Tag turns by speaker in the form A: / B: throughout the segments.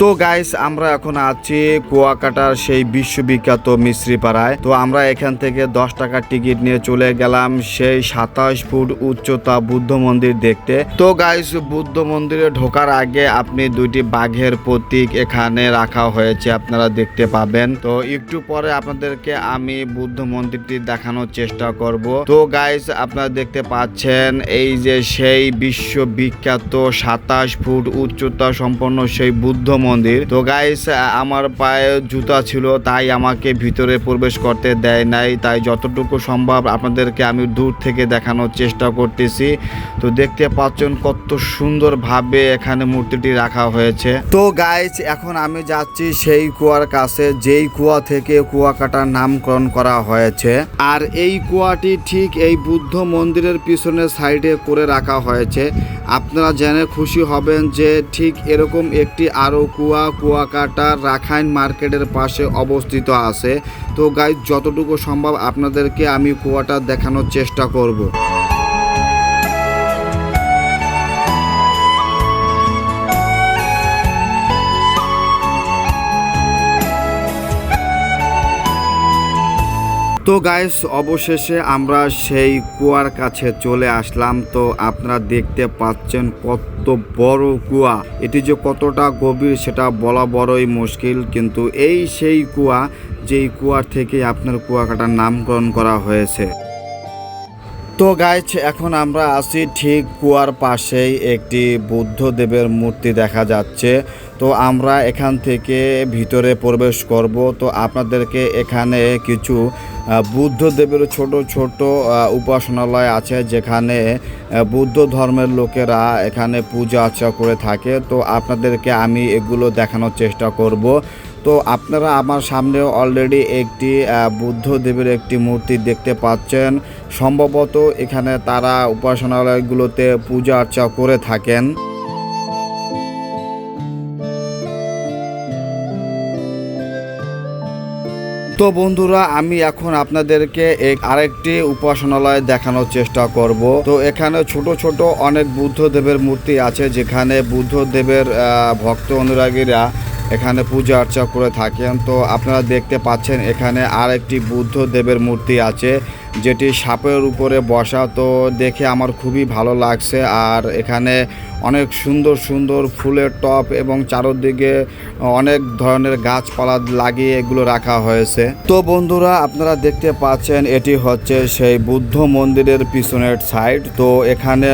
A: তো গাইস আমরা এখন আছি কুয়াকাটার সেই বিশ্ববিখ্যাত মিস্ত্রিপাড়ায়। তো আমরা এখান থেকে 10 টাকার টিকিট নিয়ে চলে গেলাম সেই 27 ফুট উচ্চতা বুদ্ধ মন্দির দেখতে। তো গাইস বুদ্ধ মন্দিরে ঢোকার আগে আপনি দুইটি বাঘের প্রতীক এখানে রাখা হয়েছে, আপনারা দেখতে পাবেন। তো একটু পরে আপনাদেরকে আমি বুদ্ধ মন্দিরটি দেখানোর চেষ্টা করব। তো গাইস আপনারা দেখতে পাচ্ছেন এই যে সেই বিশ্ববিখ্যাত 27 ফুট উচ্চতা সম্পন্ন সেই বুদ্ধ মন্দির। তো গাইস আমার পায়ে জুতা ছিল তাই আমাকে ভিতরে প্রবেশ করতে দেয় নাই, তাই যতটুকু সম্ভব আপনাদেরকে আমি দূর থেকে দেখানোর চেষ্টা করতেছি। তো দেখতে পাচ্ছেন কত সুন্দর ভাবে এখানে মূর্তিটি রাখা হয়েছে। তো গাইস এখন আমি যাচ্ছি সেই কুয়ার কাছে যেই কুয়া থেকে কুয়াকাটার নামকরণ করা হয়েছে। আর এই কুয়াটি ঠিক এই বুদ্ধ মন্দিরের পিছনের সাইডে করে রাখা হয়েছে। আপনারা জেনে খুশি হবেন যে ঠিক এরকম একটি আরও কুয়া কুয়াকাটা রাখাইন মার্কেটের পাশে অবস্থিত আছে। তো গাইস যতটুকু সম্ভব আপনাদেরকে আমি কুয়াটা দেখানোর চেষ্টা করব। তো গাইস অবশেষে আমরা সেই কুয়ার কাছে চলে আসলাম। তো আপনারা দেখতে পাচ্ছেন কত বড় কুয়া, এটি যে কতটা গভীর সেটা বলা বড়ই মুশকিল, কিন্তু এই সেই কুয়া যেই কুয়ার থেকে আপনার কুয়াকাটার নামকরণ করা হয়েছে। তো গাইস এখন আমরা আছি ঠিক কুয়ার পাশেই একটি বুদ্ধদেবের মূর্তি দেখা যাচ্ছে। তো আমরা এখান থেকে ভিতরে প্রবেশ করব। তো আপনাদেরকে এখানে কিছু বুদ্ধদেবের ছোট ছোট উপাসনালয় আছে যেখানে বুদ্ধ ধর্মের লোকেরা এখানে পূজা আর্চা করে থাকে। তো আপনাদেরকে আমি এগুলো দেখানোর চেষ্টা করব। তো আপনারা আমার সামনে অলরেডি একটি বুদ্ধদেবের একটি মূর্তি দেখতে পাচ্ছেন। সম্ভবত এখানে তারা উপাসনালয়গুলোতে পূজা আর্চা করে থাকেন। তো বন্ধুরা আমি এখন আপনাদেরকে আরেকটি উপাসনালয় দেখানোর চেষ্টা করব। তো এখানে ছোট ছোট অনেক বুদ্ধদেবের মূর্তি আছে যেখানে বুদ্ধদেবের ভক্ত অনুরাগীরা এখানে পূজা আর্চা করে থাকেন। তো আপনারা দেখতে পাচ্ছেন এখানে আরেকটি বুদ্ধদেবের মূর্তি আছে যেটি সাপের উপরে বসা। তো দেখে আমার খুবই ভালো লাগছে। আর এখানে অনেক সুন্দর সুন্দর ফুলের টব এবং চারদিকে অনেক ধরনের গাছপালা লাগিয়ে এগুলো রাখা হয়েছে। তো বন্ধুরা আপনারা দেখতে পাচ্ছেন এটি হচ্ছে সেই বুদ্ধ মন্দিরের পিছনের সাইড। তো এখানে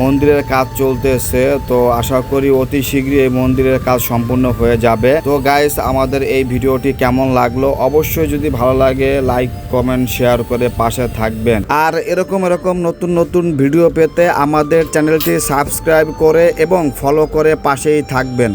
A: মন্দিরের কাজ চলতেছে। তো আশা করি অতি শীঘ্রই এই মন্দিরের কাজ সম্পূর্ণ হয়ে যাবে। তো গাইস আমাদের এই ভিডিওটি কেমন লাগলো অবশ্যই যদি ভালো লাগে লাইক কমেন্ট শেয়ার করে পাশে থাকবেন। আর এরকম নতুন নতুন ভিডিও পেতে আমাদের চ্যানেলটি সাবস্ক্রাইব করে এবং ফলো করে পাশেই থাকবেন।